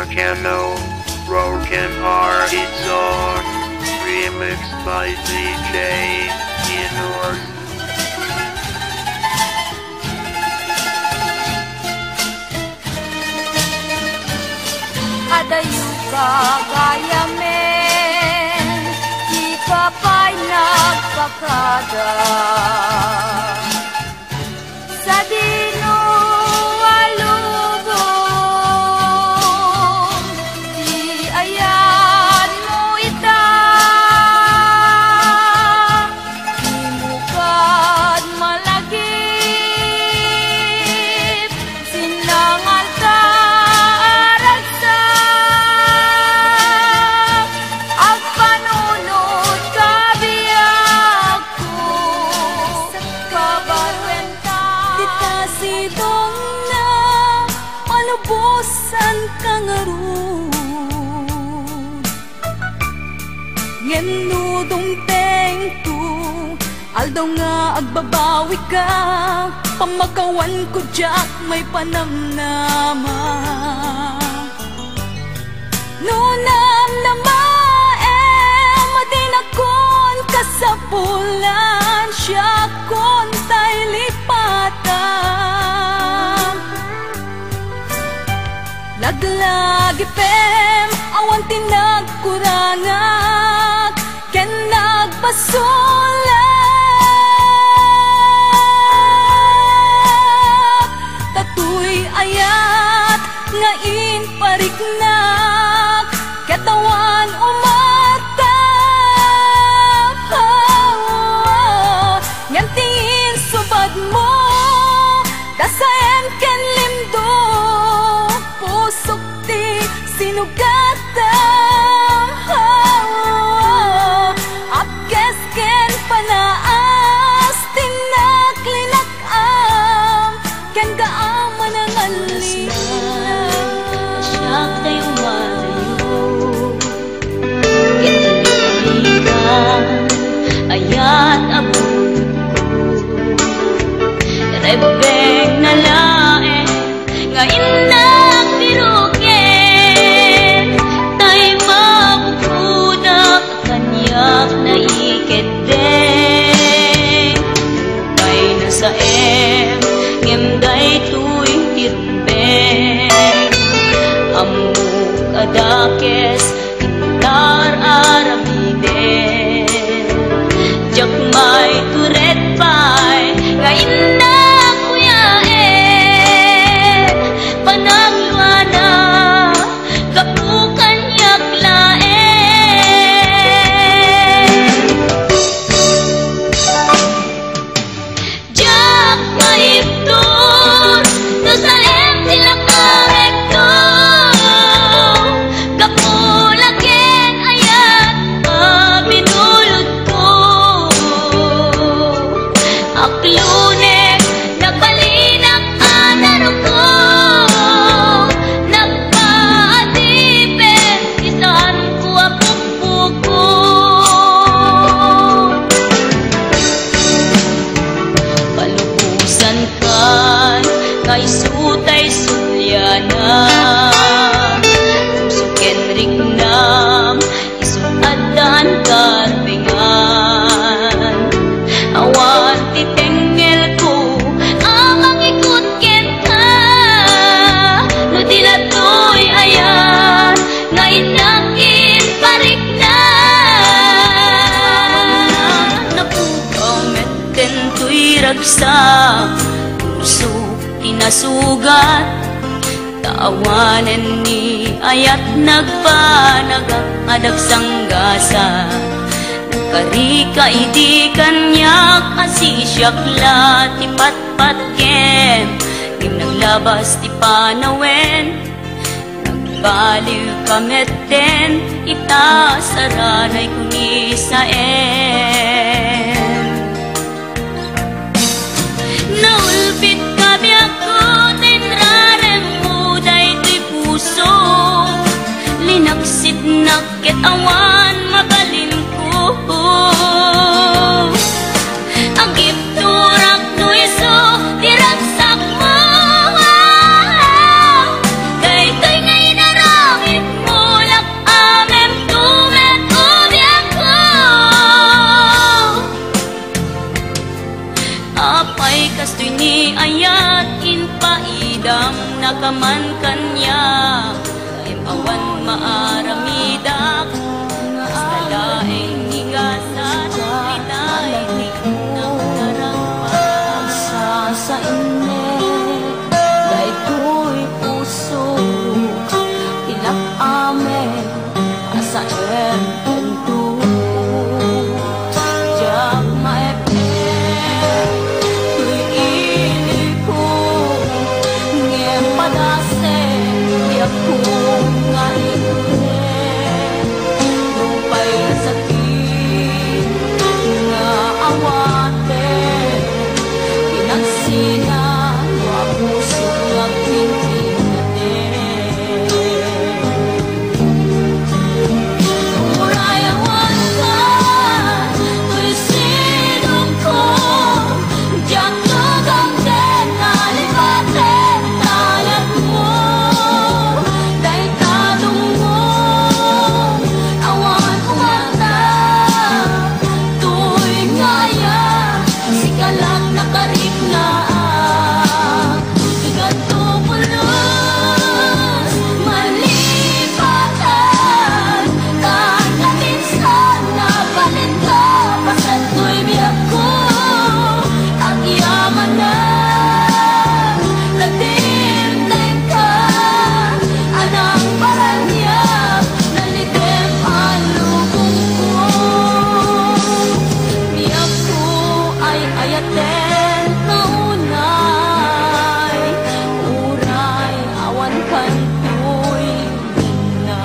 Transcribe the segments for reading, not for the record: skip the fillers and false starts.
Volcano, Broken Heart, It's On, remixed by DJ Inor. Adayu ka gayamen, di ka pa'y nagpakada. Sa dinualubong, di ayan mo ita. Di mukad malagip, sinangal ka aragsak. Ang panunod ka biyak ko sa kabarwenta. Sidong na malubusan ka nga ron. Ngenudong tengto aldaw nga agbabawi ka. Pamagawan ko jak may panamnama. Nunam na madinakon ka sa pulan. Siya kon tay lipatan. Laglagi pem awan tinagkurangak. Ken nagbasulak. Tatuy ayat ngain pariknak. Katawan umata. Ngan tingin subad mo. Dasayan ken limdo. Pusok ti sinugatam. Apkes ken panaas. Tinaklinakam. Ken kaaman ang alina. Siyak tayo malayo. Ken ka ayat abot ko. Rebeng na lae ngayon nagpirukin. Tay mabufunak kanyak na iketeng. Tay nasa ngimday tuwing tirmbeng. Amuk adakes intar aramiden. Jak may turet pay ngayon na kuyaen. Panagluana kapukan yaklaen. Jak maipton nasaem sila kahekton. Kapulaken ayat abinulod ko. Aklunek nagpalinak anaro ko. Nagpaadipen isan ko apukpuk ko. Palubusan kan kay sutay sulyana. Suken rignam isuadan karbengan. Awan titengel ko amang ikut ken ka. No dilatoy ayan ngayon nakin parik na. Napukaw metten tuy ragsa. Puso tinasugat. Taawanan ni ayat nagpanagak adagsanggasan. Karika iti kanyak asisyakla ti patpatkem. Ngim naglabas ti panawen. Nagbaliw kametten ita saranay kunisaen. Naulbit kami ako tinrarem mo daytoy puso. Linaksit nakit awan mabalin ko. Ang gipturak no iso diragsak mo. Daytoy ngay narap nakaman kanya awan maaramidak basta laing higasan itay ng narangpan sa init dahil ko'y puso tilak amin asa empentu jak maepet ko'y iliko ngem padase tiyak ko nga ikunin lupay sakit nga awatin pinagsina wa puso nga pintingatin uray awan ka ko'y sinong ko diyak tugang din nalibatin tayag mo dahil tanong mo awan umata tuwing ngaya sikalang nakarik na ganto pulos malipatan kahit minsan na balin ka pasan ko'y biyak ko ang yaman na nagdimdim ka anang paranya nalitim ang lubong ko biyak ko ay ayaten kaunay uray awan kantoy na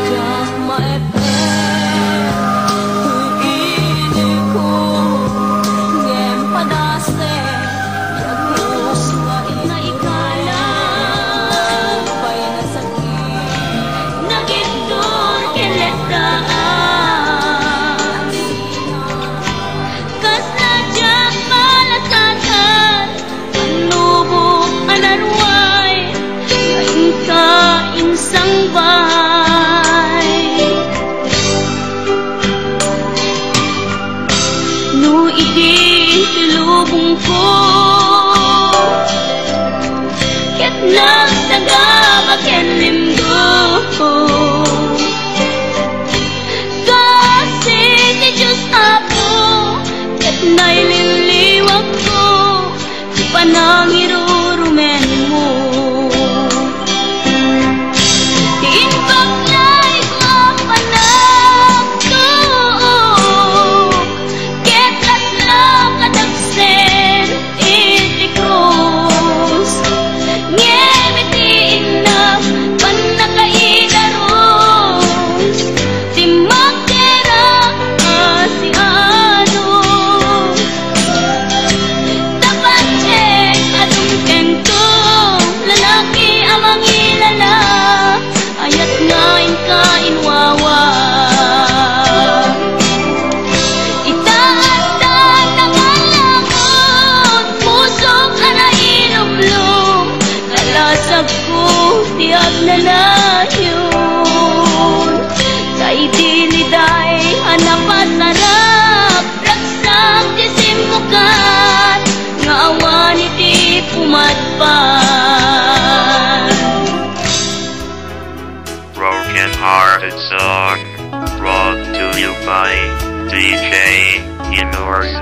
jak maepet ko'y iliko ngem padase yagos nga naikala pay na sakit nagitur keletaan kas najak malasatan panlubog anarway kain ka insang bay no idi lubong ko ket nagtaga makenlimgo kasi ti Diyos Apo ket naililiwag ko ti panangirurumen mo ti inbaglay ko panagtuog ket latlaw kadagsen iti krus ngem iti inap panakaidaros ti magdera si ano dapat check adong kento lalaki amang ilala ayat ngain ka inwawa itaatan na malangon pusong anainublong kalasag ko tiyak na layon kay diliday hanapasarap ragsak ti simukat nga awan iti pumatpan Broken Hearted Song brought to you by DJ Inorz.